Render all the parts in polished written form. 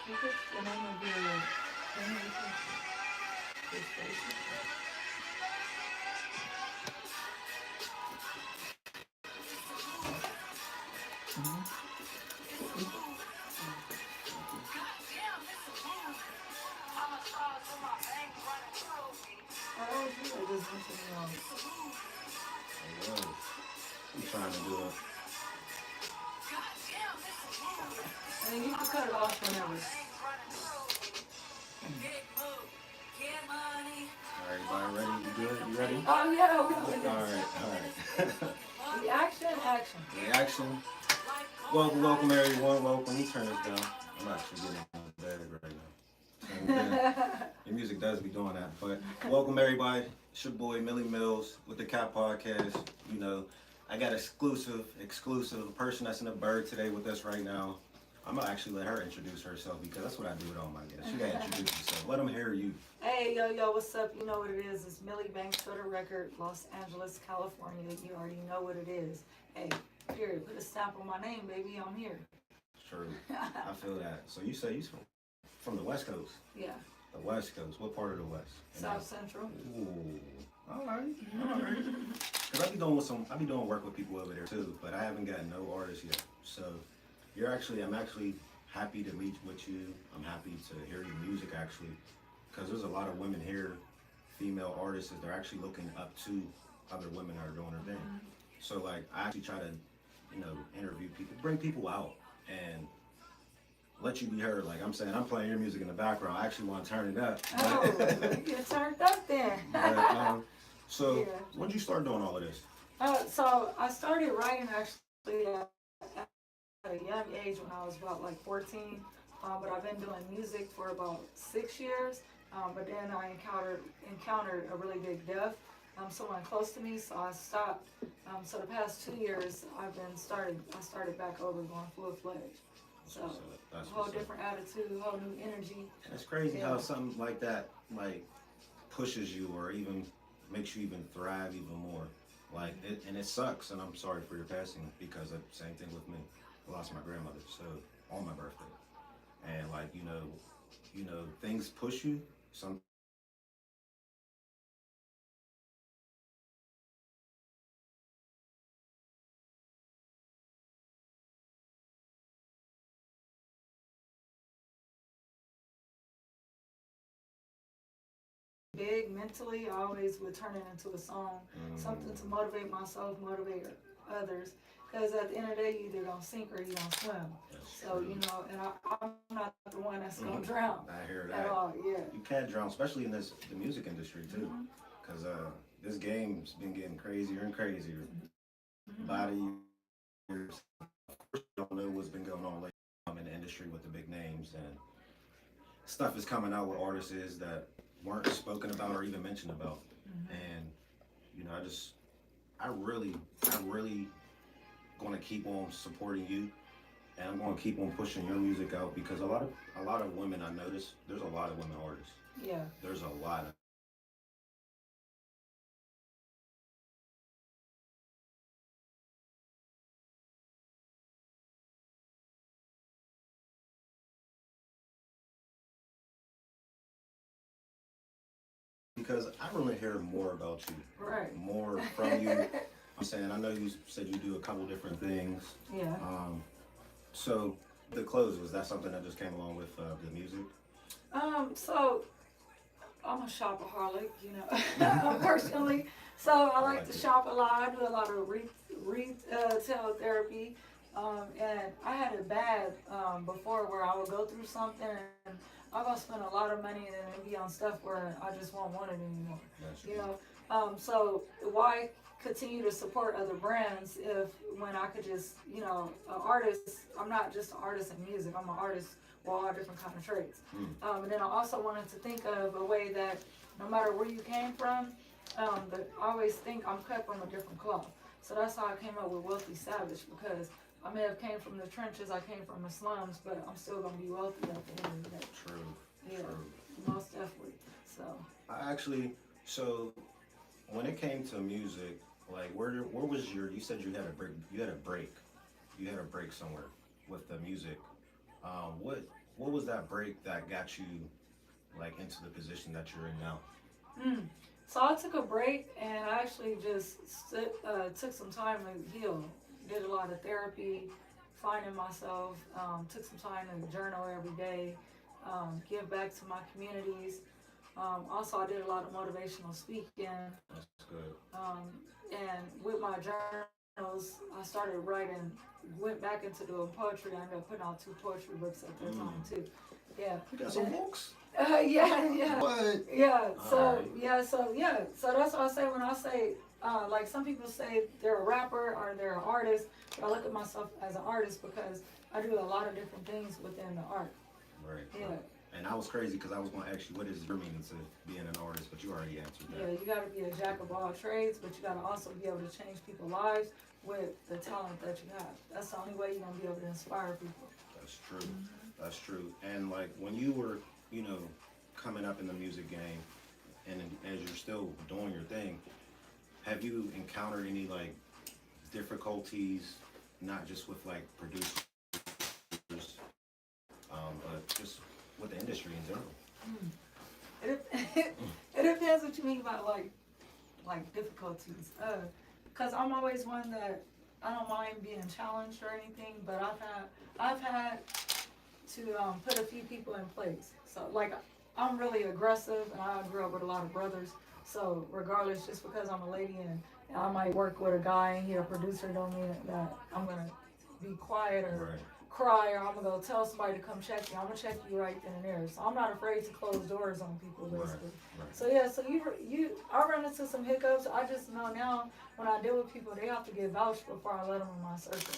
Look at the name of your thing your station. Oh, you just went to me on. I was. I'm trying to do it. I mean, you can cut it off whenever. Everybody ready? You good? You ready? Oh, yeah, we can do All this. right. Action. Reaction. Welcome everyone. Welcome. Let me turn this down. I'm actually getting in the bed right now. Turn it down. Your music does be doing that. But welcome everybody. It's your boy Millie Mills with the Cat Podcast. You know, I got exclusive person that's in the bird today with us right now. I'm gonna actually let her introduce herself because that's what I do with all my guests. You gotta introduce yourself. Let them hear you. Hey, yo, what's up? You know what it is. It's Millie Banks for the record, Los Angeles, California. You already know what it is. Hey, period. Put a stamp on my name, baby. I'm here. True. I feel that. So you say you're from the West Coast? Yeah. The West Coast. What part of the West? South Central. Ooh. All right. Cause I be doing work with people over there too, but I haven't got no artists yet. So I'm actually happy to meet with you. I'm happy to hear your music actually, because there's a lot of women here, female artists that they're actually looking up to other women that are doing their thing. So like I actually try to, interview people, bring people out and let you be heard. Like I'm saying, I'm playing your music in the background. I actually want to turn it up. Oh, get turned up then. So Yeah. when did you start doing all of this? So I started writing actually at a young age when I was about like 14. But I've been doing music for about 6 years. But then I encountered a really big death. Someone close to me, so I stopped. So the past 2 years, I started back over going full fledged. So That's a whole what's up. different attitude, a whole new energy. And it's crazy Yeah. how something like that pushes you or even makes you even thrive even more. And it sucks, and I'm sorry for your passing because the same thing with me. I lost my grandmother on my birthday, and things push you. Some Big mentally, I always would turn it into a song, something to motivate myself, motivate others. Because at the end of the day, you either gonna sink or you gonna swim. So and I'm not the one that's gonna drown I hear at that. all. Yeah. You can't drown, especially in the music industry too, because this game's been getting crazier and crazier. Body years. You don't know what's been going on lately in the industry with the big names and stuff is coming out with artists that weren't spoken about or even mentioned about. And I really going to keep on supporting you, and I'm going to keep on pushing your music out because a lot of women I notice there's a lot of women artists. Yeah. There's a lot of because I want to hear more about you, Right. more from you. I'm saying I know you said you do a couple different things. Yeah. So the clothes, was that something that just came along with the music? So I'm a shopaholic, personally. So I like to shop a lot. I do a lot of retail therapy. And I had it bad before where I would go through something and I'm gonna spend a lot of money and then it'd be on stuff where I just won't want it anymore. So why continue to support other brands if when I could just, an artist, I'm not just an artist in music, I'm an artist with all different kind of traits. And then I also wanted to think of a way that no matter where you came from, that I always think I'm cut from a different cloth. So that's how I came up with Wealthy Savage, because I may have came from the trenches, I came from the slums, but I'm still gonna be wealthy at the end of the day. True. Yeah, True. most definitely. So when it came to music, where was you said you had a break somewhere with the music. What what was that break that got you like into the position that you're in now? So I took a break and I actually just took some time to heal. Did a lot of therapy, finding myself. Took some time to journal every day, give back to my communities. Also, I did a lot of motivational speaking. That's good. And with my journals, I started writing, went back into doing poetry. I ended up putting out 2 poetry books at that time too. Yeah. You got some books? Yeah. What? Yeah. So Alright. So that's what I say when I say, like some people say they're a rapper or they're an artist, but I look at myself as an artist because I do a lot of different things within the art. Right. Yeah. Right. And I was crazy because I was going to ask you, what is your meaning to being an artist? But you already answered that. Yeah, you got to be a jack of all trades, but you got to also be able to change people's lives with the talent that you have. That's the only way you're going to be able to inspire people. That's true. That's true. And like when you were, coming up in the music game, and as you're still doing your thing, have you encountered any like difficulties, not just with like producers, but just with the industry in general? It depends what you mean by like difficulties. Cause I'm always one that I don't mind being challenged or anything, but I've had to put a few people in place. So like I'm really aggressive, and I grew up with a lot of brothers. So regardless, just because I'm a lady and I might work with a guy and he's a producer, don't mean that I'm gonna be quiet or Right. cry, or I'm gonna go tell somebody to come check you. I'm gonna check you right then and there. So I'm not afraid to close doors on people, basically. Right. So yeah, so I run into some hiccups. I just know now when I deal with people, they have to get vouched before I let them in my circle.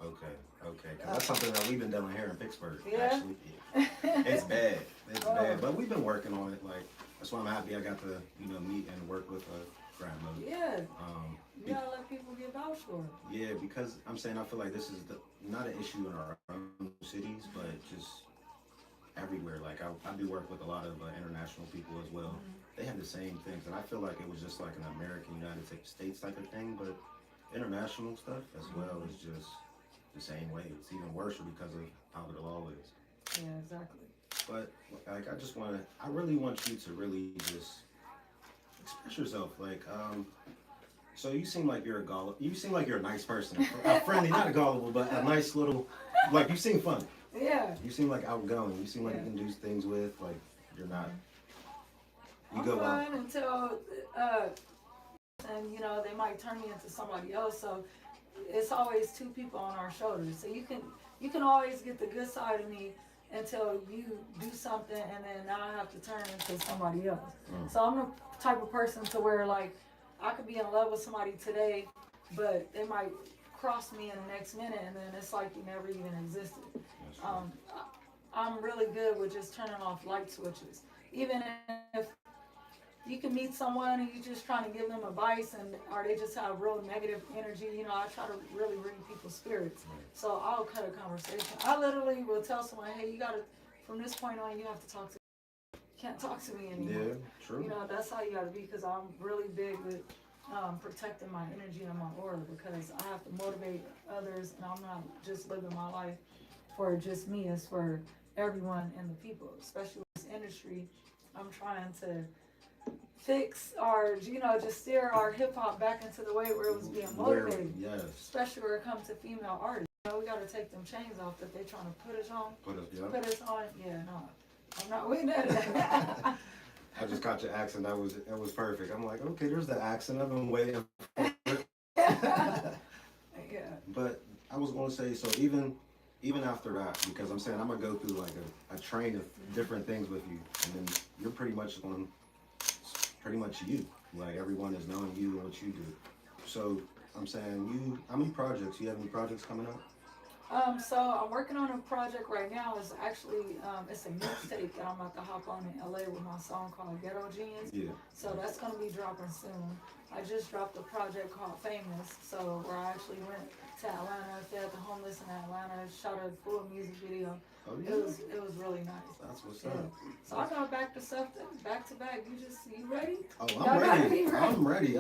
Oh, okay. 'Cause that's something that we've been dealing here in Pittsburgh. Yeah? Actually, it's bad. It's bad, but we've been working on it. Like that's why I'm happy I got to meet and work with grandmother. Yeah. You gotta let people get vouched for it. Yeah, because I'm saying I feel like this is not an issue in our own cities, but just everywhere. Like I do work with a lot of international people as well. They have the same things, and I feel like it was just like an American United States type of thing, but international stuff as well is just the same way. It's even worse because of how the law is. Yeah, exactly. But like I really want you to really just express yourself. Like, so you seem like you're a nice person. A friendly, not a gullible, but a nice little, like you seem fun. Yeah. You seem like outgoing. You seem like you can do things with, like you're not. You I'm go out. fine until, and they might turn me into somebody else. So it's always 2 people on our shoulders. So you can always get the good side of me until you do something, and then now I have to turn into somebody else. So I'm the type of person to where like I could be in love with somebody today, but they might cross me in the next minute, and then it's like you never even existed. I'm really good with just turning off light switches. Even if you can meet someone and you're just trying to give them advice, or they just have real negative energy, I try to really read people's spirits. So I'll cut a conversation. I literally will tell someone, hey, you gotta, from this point on, you have to talk to me. You can't talk to me anymore. Yeah, true. That's how you gotta be, because I'm really big with protecting my energy and my aura, because I have to motivate others, and I'm not just living my life for just me. It's for everyone and the people, especially with this industry. I'm trying to fix our, just steer our hip hop back into the way where it was being motivated. Yes. Especially when it comes to female artists. We got to take them chains off that they trying to put us on. Put us on. Yeah, no, I'm not with that. I just caught your accent. That was perfect. I'm like, okay, there's the accent. I've been waiting for it. Yeah. But I was going to say, so even after that, because I'm saying I'm gonna go through like a train of different things with you, and then you're pretty much you. Like everyone is knowing you and what you do. So I'm saying how many projects? You have any projects coming up? So I'm working on a project right now. It's actually it's a mixtape that I'm about to hop on in LA with my song called Ghetto Genius. Yeah. So that's gonna be dropping soon. I just dropped a project called Famous, so where I actually went to Atlanta, fed the homeless in Atlanta, shot a full music video. Oh, yeah. It was really nice. That's what's Yeah. up. So I got back to back. You ready? Oh, Y'all I'm gotta ready. be ready. I'm ready.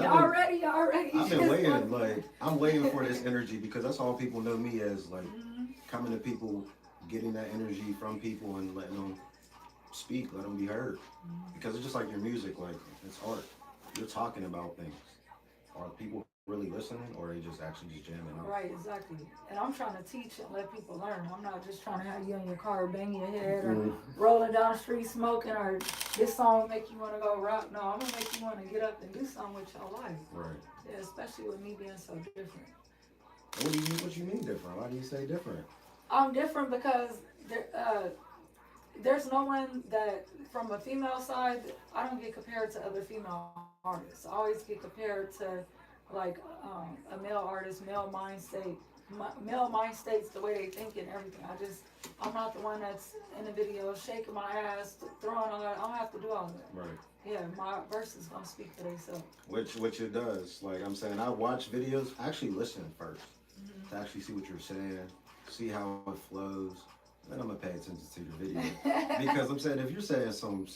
Y'all ready? I've been waiting. Like I'm waiting for this energy, because that's all people know me as. Like coming to people getting that energy from people and letting them speak, let them be heard. Because it's just like your music, like it's art. You're talking about things. Are people really listening, or are they just actually just jamming out? Right, exactly. And I'm trying to teach and let people learn. I'm not just trying to have you in your car banging your head or rolling down the street smoking or this song make you want to go rock. No, I'm gonna make you want to get up and do something with your life. Right. Yeah, especially with me being so different. What you mean different? Why do you say different? I'm different because there's no one that, from a female side, I don't get compared to other female artists. I always get compared to like a male artist, male mind states, the way they think and everything. I'm not the one that's in the video shaking my ass, throwing all that. I don't have to do all that. Right. Yeah, my verses gonna speak for themselves. Which it does. Like I'm saying, I watch videos. I actually listen first to actually see what you're saying, see how it flows. Then I'm gonna pay attention to your video because I'm saying if you're saying some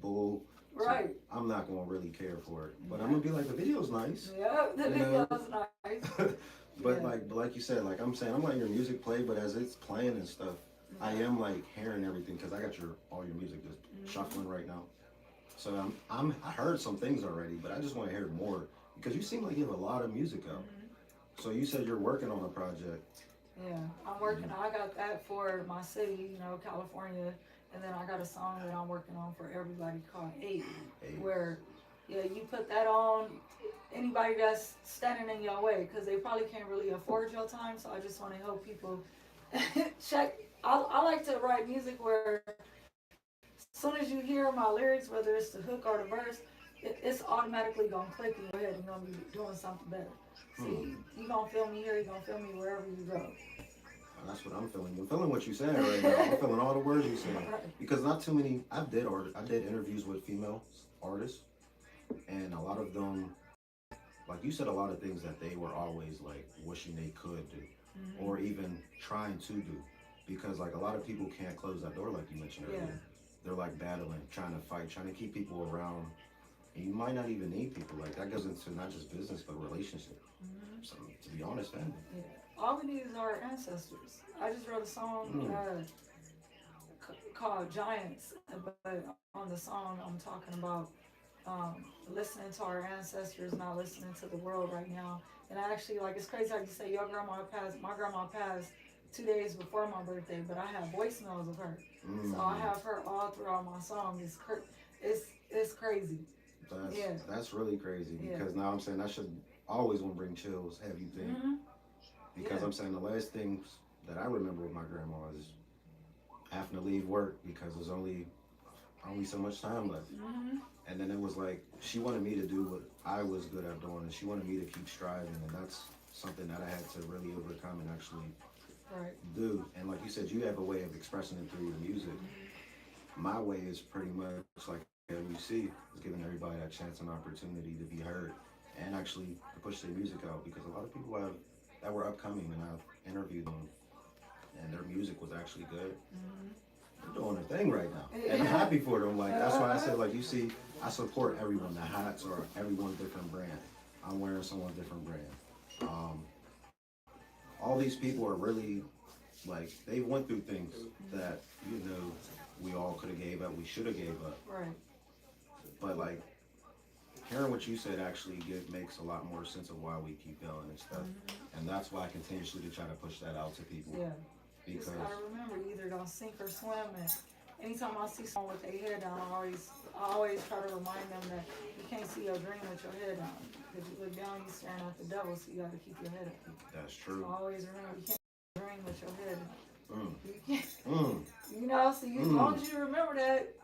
bull, right, so I'm not gonna really care for it. But I'm gonna be like, the video's nice. Yeah, the video's nice. But like you said, like I'm saying, I'm letting your music play, but as it's playing and stuff, I am like hearing everything because I got all your music just shuffling right now. So I heard some things already, but I just want to hear more because you seem like you have a lot of music out. So you said you're working on a project. Yeah, I'm working. I got that for my city, California, and then I got a song that I'm working on for everybody called Eight. Where, you put that on anybody that's standing in your way because they probably can't really afford your time. So I just want to help people check. I like to write music where as soon as you hear my lyrics, whether it's the hook or the verse, it's automatically gonna click in your head and you're gonna be doing something better. See, you gonna feel me here, you gonna feel me wherever you go. That's what I'm feeling. I'm feeling what you're saying right now. I'm feeling all the words you're saying. Because not too many, I did interviews with female artists, and a lot of them, like you said, a lot of things that they were always like wishing they could do, or even trying to do. Because like a lot of people can't close that door like you mentioned earlier. Yeah. They're like battling, trying to fight, trying to keep people around. And you might not even need people. Like that goes into not just business, but relationship. So to be honest, family. Yeah. All we need is our ancestors. I just wrote a song called Giants, but on the song I'm talking about listening to our ancestors, not listening to the world right now. And I actually, like, it's crazy how you say your grandma passed. My grandma passed 2 days before my birthday, but I have voicemails of her. So I have her all throughout my song. It's crazy. That's really crazy because now I'm saying I should always want to bring chills, have you think. Because I'm saying the last things that I remember with my grandma is having to leave work because there's only so much time left. And then it was like she wanted me to do what I was good at doing, and she wanted me to keep striving, and that's something that I had to really overcome and actually do. And like you said, you have a way of expressing it through your music. My way is pretty much like WC, is giving everybody that chance and opportunity to be heard and actually to push their music out, because a lot of people that were upcoming, and I've interviewed them, and their music was actually good. They're doing their thing right now, and I'm happy for them. Like that's why I said, like you see, I support everyone. The hats are everyone's different brand. I'm wearing someone's different brand. All these people are really like they went through things that we all could have gave up. We should have gave up. Right. But like hearing what you said actually makes a lot more sense of why we keep going and stuff. And that's why I continuously to try to push that out to people. Yeah. Because you just gotta remember, you either gonna sink or swim. And anytime I see someone with their head down, I always try to remind them that you can't see your dream with your head down. If you look down, you're staring at the devil, so you gotta keep your head up. That's true. So always remember, you can't see your dream with your head down. You can't. So as long as you remember that,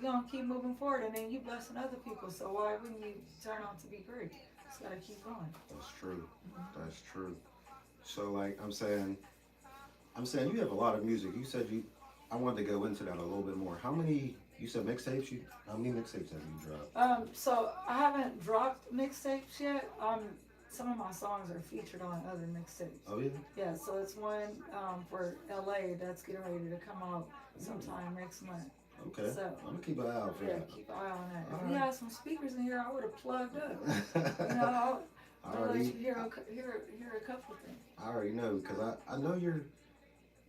you're gonna keep moving forward, and then you blessing other people. So why wouldn't you turn out to be great? Just gotta keep going. That's true. That's true. So like I'm saying you have a lot of music. You said I wanted to go into that a little bit more. How many mixtapes? How many mixtapes have you dropped? So I haven't dropped mixtapes yet. Some of my songs are featured on other mixtapes. Oh yeah? Yeah, so it's one for LA that's getting ready to come out sometime next month. Okay. So I'm gonna keep an eye out for that. Keep an eye on that. If we had some speakers in here, I would have plugged up. I'll let you hear a couple of things. I already know, because I know you're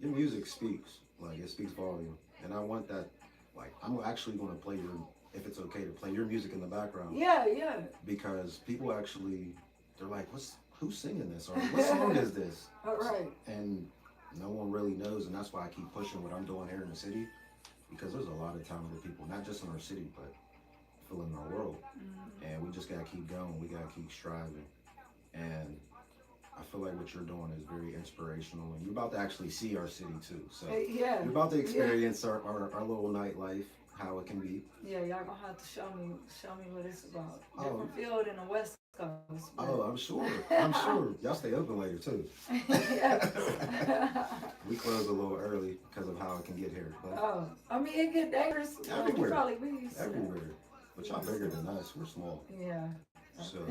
your music speaks. Like it speaks volume, and I want that. Like I'm actually going to play your, if it's okay to play your music in the background. Yeah, yeah. Because people actually, they're like, who's singing this, or what song is this? All right. And no one really knows, and that's why I keep pushing what I'm doing here in the city, because there's a lot of talented people, not just in our city, but feel in our world. And we just gotta keep going. We gotta keep striving. And I feel like what you're doing is very inspirational, and you're about to actually see our city too. So Yeah. you're about to experience our little nightlife, how it can be. Yeah, y'all gonna have to show me what it's about. Different field in the West Coast. Oh, I'm sure. I'm sure. Y'all stay open later too. We close a little early because of how it can get here. But oh, I mean it get dangerous. everywhere. You probably be everywhere. But y'all bigger than us. We're small. Yeah. So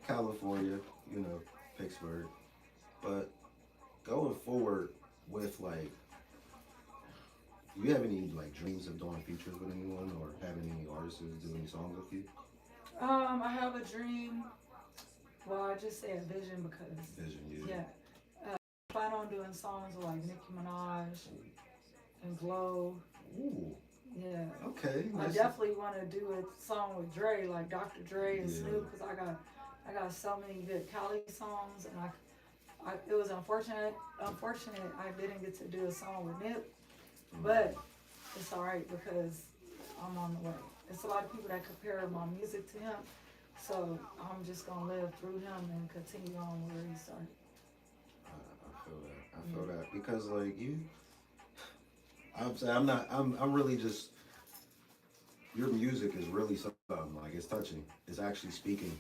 California, you know, Pittsburgh. But going forward with like, do you have any like dreams of doing features with anyone, or having any artists do any songs with you? I have a dream. Well, I just say a vision because Vision, yeah. I plan on doing songs with like Nicki Minaj and Glow. Ooh. Yeah. Okay. I definitely want to do a song with Dre, like Dr. Dre and Snoop, because I got so many good Cali songs, and it was unfortunate I didn't get to do a song with Nip, but it's all right because I'm on the way. There's a lot of people that compare my music to him, so I'm just gonna live through him and continue on where he started. I feel that. I feel that because like you, I'm really just, your music is really something, like it's touching. It's actually speaking.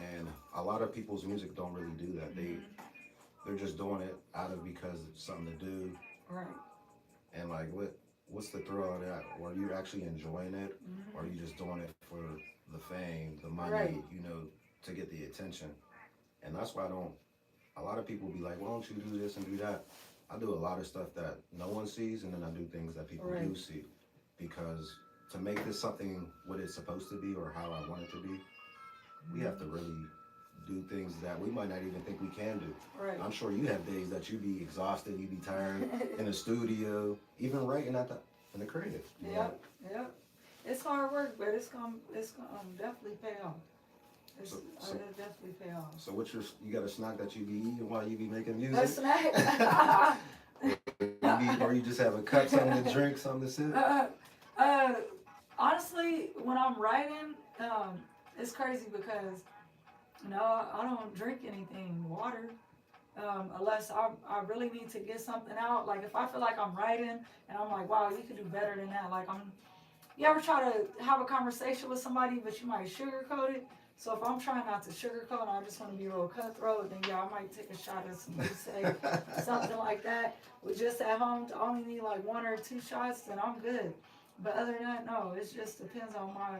And a lot of people's music don't really do that. They're just doing it out of because it's something to do. Right. And like what's the thrill of that? Or are you actually enjoying it? Or are you just doing it for the fame, the money, you know, to get the attention? And that's why a lot of people be like, why don't you do this and do that? I do a lot of stuff that no one sees, and then I do things that people do see. Because to make this something what it's supposed to be or how I want it to be, we have to really do things that we might not even think we can do. Right. I'm sure you have days that you be exhausted, you be tired in the studio, even writing in the creative. Yep. It's hard work, but it's gonna definitely pay off. It'll definitely pay off. So you got a snack that you be eating while you be making music? A snack? Or you just have a cup, something to drink, something to sip? Honestly, when I'm writing, it's crazy because I don't drink anything, water, unless I really need to get something out. Like if I feel like I'm writing and I'm like, wow, you could do better than that. Like you ever try to have a conversation with somebody, but you might sugarcoat it? So if I'm trying not to sugarcoat and I just want to be a little cutthroat, then I might take a shot at some say something like that. But just at home, to only need like 1 or 2 shots, then I'm good. But other than that, no, it just depends on my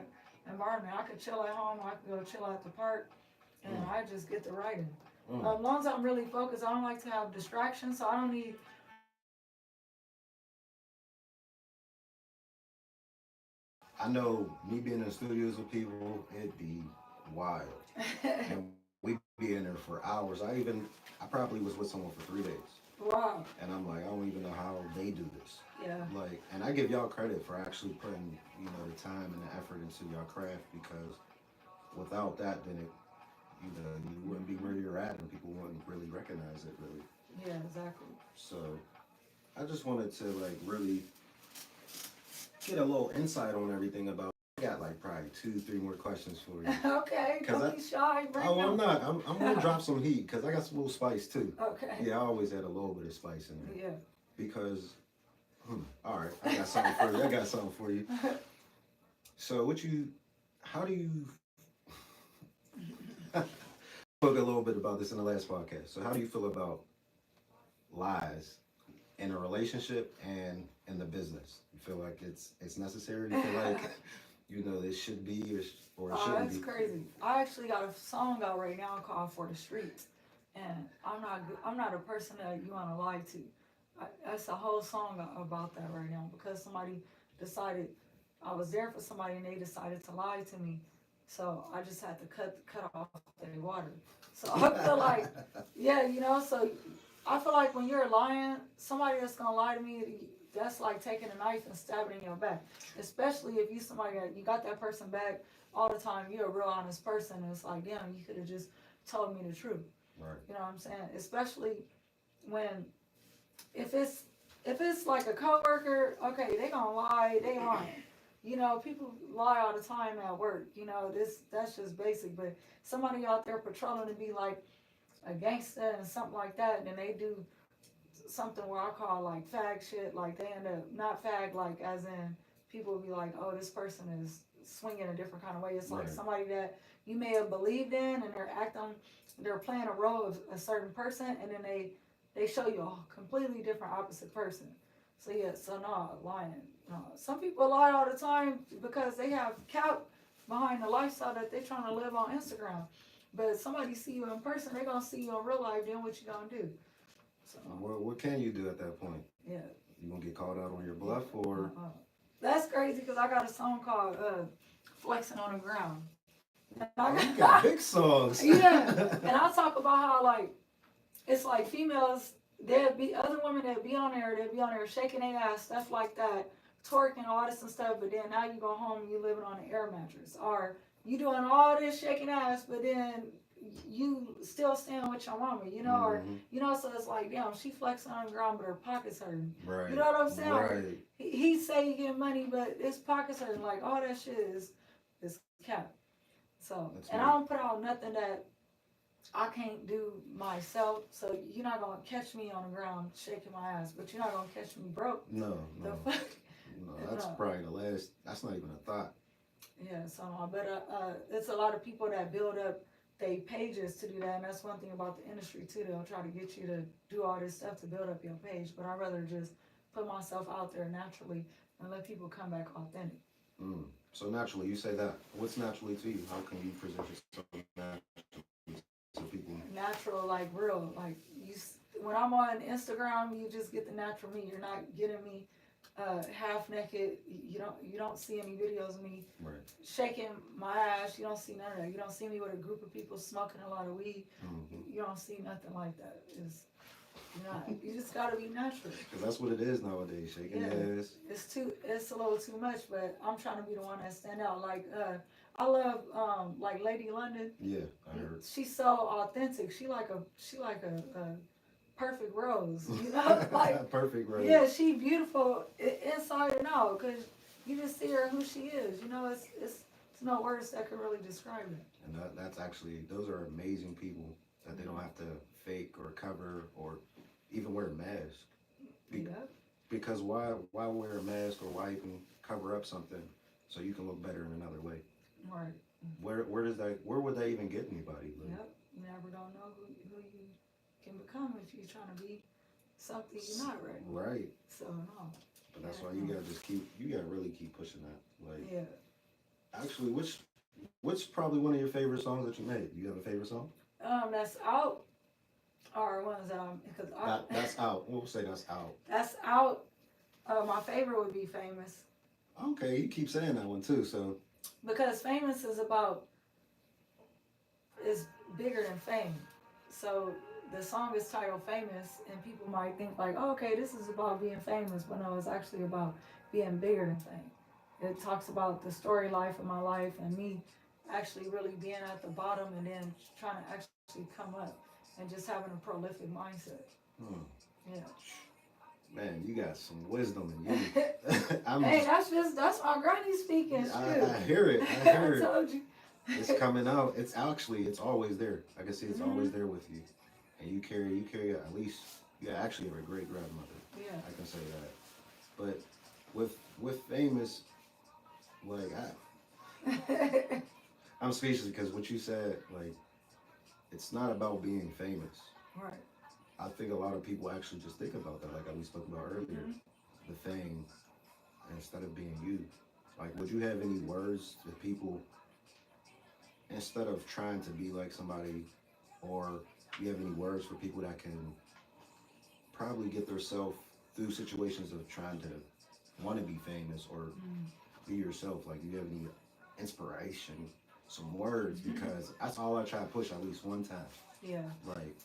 environment. I could chill at home, I could go chill at the park, and I just get to writing. As long as I'm really focused, I don't like to have distractions, so I don't need. I know me being in the studios with people, it'd be wild. And we'd be in there for hours. I probably was with someone for 3 days. Wow. And I'm like, I don't even know how they do this. Yeah. Like, and I give y'all credit for actually putting, the time and the effort into y'all craft, because without that, then you wouldn't be where you're at, and people wouldn't really recognize it, really. Yeah, exactly. So, I just wanted to really get a little insight on everything about. I got like probably 2-3 more questions for you. Okay, don't be shy. I'm not. I'm gonna drop some heat because I got some little spice too. Okay. Yeah, I always add a little bit of spice in there. Yeah. Because, all right, I got something for you. So, how do you? Spoke a little bit about this in the last podcast. So, how do you feel about lies in a relationship and in the business? You feel like it's necessary? You feel like it should be or it shouldn't be? That's crazy. I actually got a song out right now called "For the Streets," and I'm not a person that you want to lie to. That's a whole song about that right now, because somebody decided I was there for somebody and they decided to lie to me. So I just had to cut off their water. So I feel like, so I feel like when you're lying, somebody that's gonna lie to me, that's like taking a knife and stabbing in your back. Especially if you somebody that you got that person back all the time, you're a real honest person. And it's like, damn, you could have just told me the truth. Right. You know what I'm saying? Especially when if it's like a coworker, okay, they gonna lie, they lying. You know, people lie all the time at work. You know, that's just basic. But somebody out there patrolling to be like a gangster and something like that, and then they do something where I call like fag shit, like they end up not fag, like as in people will be like, oh, this person is swinging a different kind of way. It's like Right. somebody that you may have believed in, and they're playing a role of a certain person, and then they show you a completely different opposite person. So yeah, so no, lying. No. Some people lie all the time because they have cap behind the lifestyle that they're trying to live on Instagram. But if somebody see you in person, they're gonna see you in real life, then what you gonna do? So What can you do at that point? yeah. You gonna get called out on your bluff, or That's crazy because I got a song called "Flexing on the Ground." you got big songs? Yeah, and I talk about how like it's like females. There'd be other women that be on there. They'd be on there shaking their ass, stuff like that, twerking, all this and stuff. But then now you go home and you living on an air mattress, or you doing all this shaking ass, but then you still staying with your mama, you know, or you know. So it's like, damn, she flexing on the ground, but her pockets hurting. Right. You know what I'm saying? Right. He say he get money, but his pockets hurting. Like all that shit is cap. So That's and right. I don't put out nothing that I can't do myself. So you're not gonna catch me on the ground shaking my ass, but you're not gonna catch me broke. No, The no, fuck? no. That's No. probably the last. That's not even a thought. Yeah, so but it's a lot of people that build up they pages to do that, and that's one thing about the industry too. They'll try to get you to do all this stuff to build up your page, but I'd rather just put myself out there naturally and let people come back authentic. So naturally, you say that. What's naturally to you? How can you present yourself naturally to people? Natural, like real, like when I'm on Instagram, you just get the natural me. You're not getting me half naked. You don't see any videos of me Right. shaking my ass. You don't see none of that. You don't see me with a group of people smoking a lot of weed. You don't see nothing like that. You just gotta be natural. Because that's what it is nowadays. Shaking ass. It's a little too much, but I'm trying to be the one that stand out. Like I love like Lady London. Yeah, I heard. She's so authentic. She like a perfect rose, you know, like perfect rose. yeah, she beautiful inside and out because you just see her who she is. You know, it's no words that can really describe it. And that's actually, those are amazing people that they don't have to fake or cover or even wear a mask. Because why wear a mask, or why even cover up something so you can look better in another way? Right. Where would that even get anybody? Like, Yep. You never don't know who you can become if you're trying to be something you're not, right? Right. So no. But that's why you gotta really keep pushing that. Like, yeah. Actually, which probably one of your favorite songs that you made? Do you have a favorite song? That's out. Or ones because That's out. We'll say that's out. That's out. My favorite would be Famous. Okay, you keep saying that one too. So because Famous is bigger than fame. So the song is titled Famous, and people might think like, oh, okay, this is about being famous, but no, it's actually about being bigger than fame. It talks about the story life of my life and me actually really being at the bottom and then trying to actually come up and just having a prolific mindset. Yeah. Man, you got some wisdom in you. Hey, that's my granny speaking. I hear it. I hear it. I told you. It's coming out. It's always there. I can see it's always there with you. And you carry at least, you actually have a great grandmother. Yeah. I can say that. But with Famous, like I'm speechless because what you said, like, it's not about being famous. Right. I think a lot of people actually just think about that, like we spoke about earlier, the fame, instead of being you. Like, would you have any words to people, instead of trying to be like somebody, or you have any words for people that can probably get themselves through situations of trying to want to be famous or be yourself? Like, do you have any inspiration, some words? Because that's all I try to push at least one time. Yeah. Like,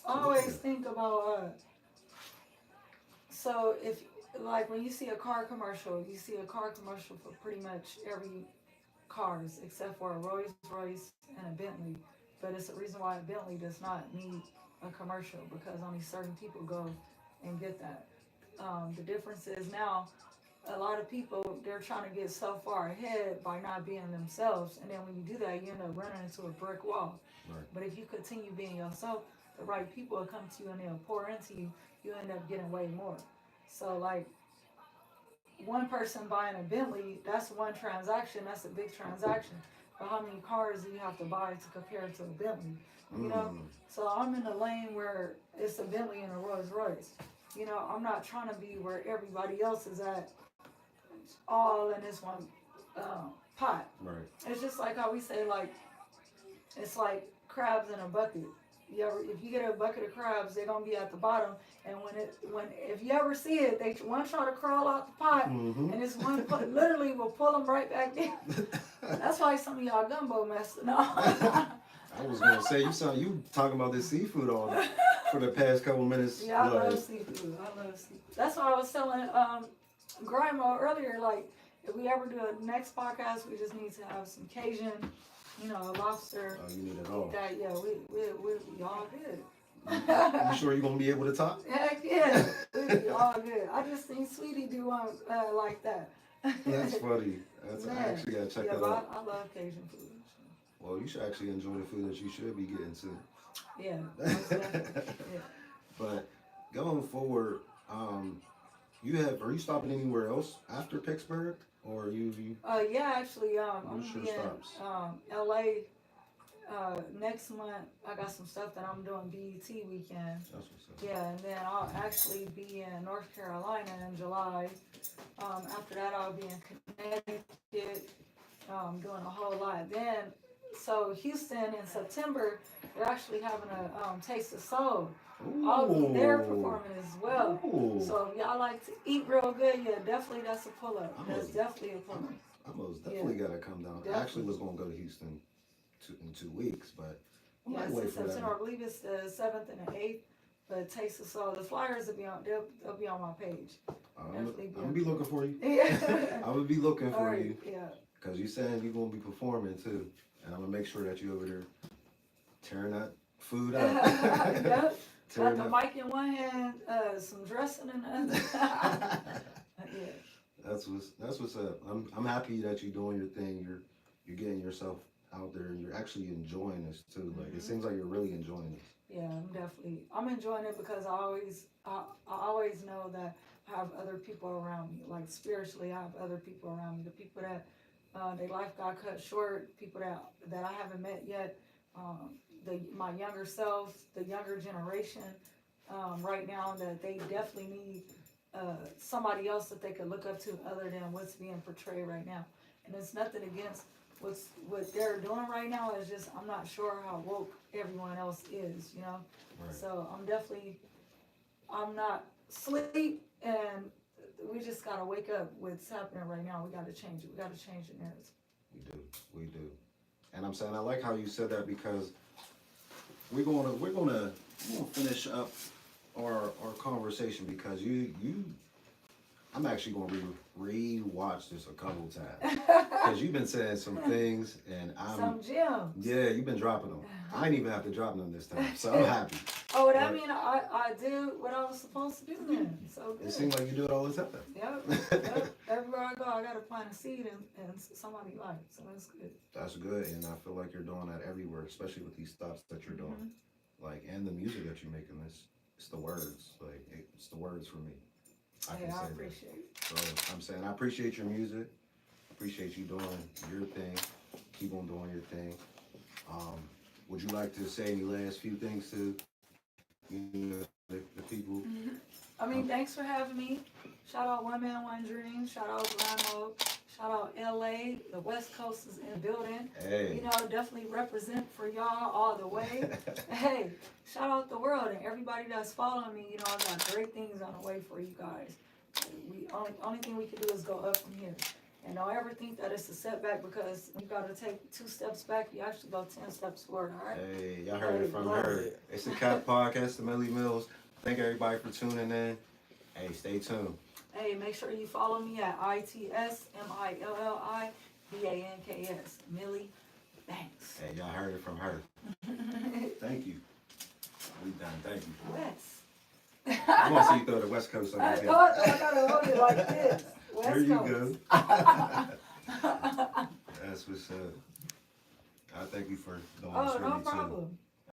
I always think about, so if, like when you see a car commercial, you see a car commercial for pretty much every cars except for a Rolls Royce and a Bentley. But it's a reason why a Bentley does not need a commercial because only certain people go and get that. The difference is now a lot of people they're trying to get so far ahead by not being themselves, and then when you do that, you end up running into a brick wall. Right. But if you continue being yourself, the right people will come to you and they'll pour into you. You end up getting way more. So like one person buying a Bentley, that's one transaction. That's a big transaction. But how many cars do you have to buy to compare it to a Bentley? You know. So I'm in the lane where it's a Bentley and a Rolls Royce. You know, I'm not trying to be where everybody else is at, all in this one pot. Right. It's just like how we say, like, it's like crabs in a bucket. If you get a bucket of crabs, they're gonna be at the bottom, and if you ever see it, they one try to crawl out the pot, and this one literally will pull them right back in. That's why some of y'all gumbo messed it up. I was gonna say you talking about this seafood all for the past couple minutes. Yeah, I love seafood. That's why I was telling Grimo earlier. Like, if we ever do a next podcast, we just need to have some Cajun, you know, lobster. Oh, you need it all. That, yeah, we all good. You sure you're gonna be able to talk? Heck yeah, we be all good. I just think Sweetie do one like that. That's funny. I actually gotta check that out. I love Cajun food. Well, you should actually enjoy the food that you should be getting to. Yeah, yeah. But going forward, are you stopping anywhere else after Pittsburgh, or you? Yeah, actually, I'm gonna be in LA next month. I got some stuff that I'm doing BET weekend. That's what's up. Yeah, and then I'll actually be in North Carolina in July. After that, I'll be in Connecticut, doing a whole lot. Then, so Houston in September, they're actually having a Taste of Soul. I'll be there performing as well. Ooh. So if y'all like to eat real good, yeah, definitely that's a pull-up. That's definitely a pull-up. I most definitely gotta come down. Definitely. I actually was gonna go to Houston in 2 weeks, but I Yeah, might it's wait in for that. September. I believe it's the 7th and the 8th. But Taste of Soul, the flyers will be on. They'll be on my page. I'm gonna be looking for you. Yeah. I'm gonna be looking for you. Yeah. Cause you saying you're gonna be performing too, and I'm gonna make sure that you over there tearing that food up. Yep. Got the mic in one hand, some dressing in the other. Yeah. That's what's up. I'm happy that you're doing your thing. You're getting yourself out there, and you're actually enjoying this too. Like it seems like you're really enjoying this. Yeah, I'm enjoying it because I always know that I have other people around me. Like spiritually, I have other people around me. The people that their life got cut short, people that I haven't met yet. My younger self, the younger generation, right now, that they definitely need somebody else that they could look up to other than what's being portrayed right now. And it's nothing against what they're doing right now. It's just I'm not sure how woke everyone else is, you know. Right. So I'm not asleep, and we just gotta wake up. What's happening right now? We gotta change it. We gotta change the narrative. We do. And I'm saying I like how you said that because we're gonna finish up our conversation because I'm actually gonna re-watch this a couple times because you've been saying some things and some gems. Yeah, you've been dropping them. I didn't even have to drop them this time, so I'm happy. Oh, that mean I did what I was supposed to do then. So good. It seems like you do it all the time. Yep. Everywhere I go, I gotta plant a seed in somebody's life. So that's good. That's good, and I feel like you're doing that everywhere, especially with these stops that you're doing, like and the music that you're making. It's the words, like it's the words for me. I appreciate it. So I'm saying I appreciate your music. Appreciate you doing your thing. Keep on doing your thing. Would you like to say any last few things to the people? I mean, thanks for having me. Shout out One Man, One Dream. Shout out Grimo. Shout out LA. The West Coast is in the building. Hey. You know, definitely represent for y'all all the way. Hey, shout out the world and everybody that's following me. You know, I got great things on the way for you guys. Only thing we can do is go up from here. And don't ever think that it's a setback, because you gotta take 2 steps back, you actually go 10 steps forward, all right? Hey, y'all heard it from her. It's the Cat Podcast, the Milli Mills. Thank everybody for tuning in. Hey, stay tuned. Hey, make sure you follow me at ITSMILLIBANKS. Millie, thanks. Hey, y'all heard it from her. Thank you. We done. Thank you. West. I want to see you throw the West Coast on I your thought I gotta hold it like this. West There you Coast. go. That's what's up. I thank you for doing this Oh, with no me too. problem.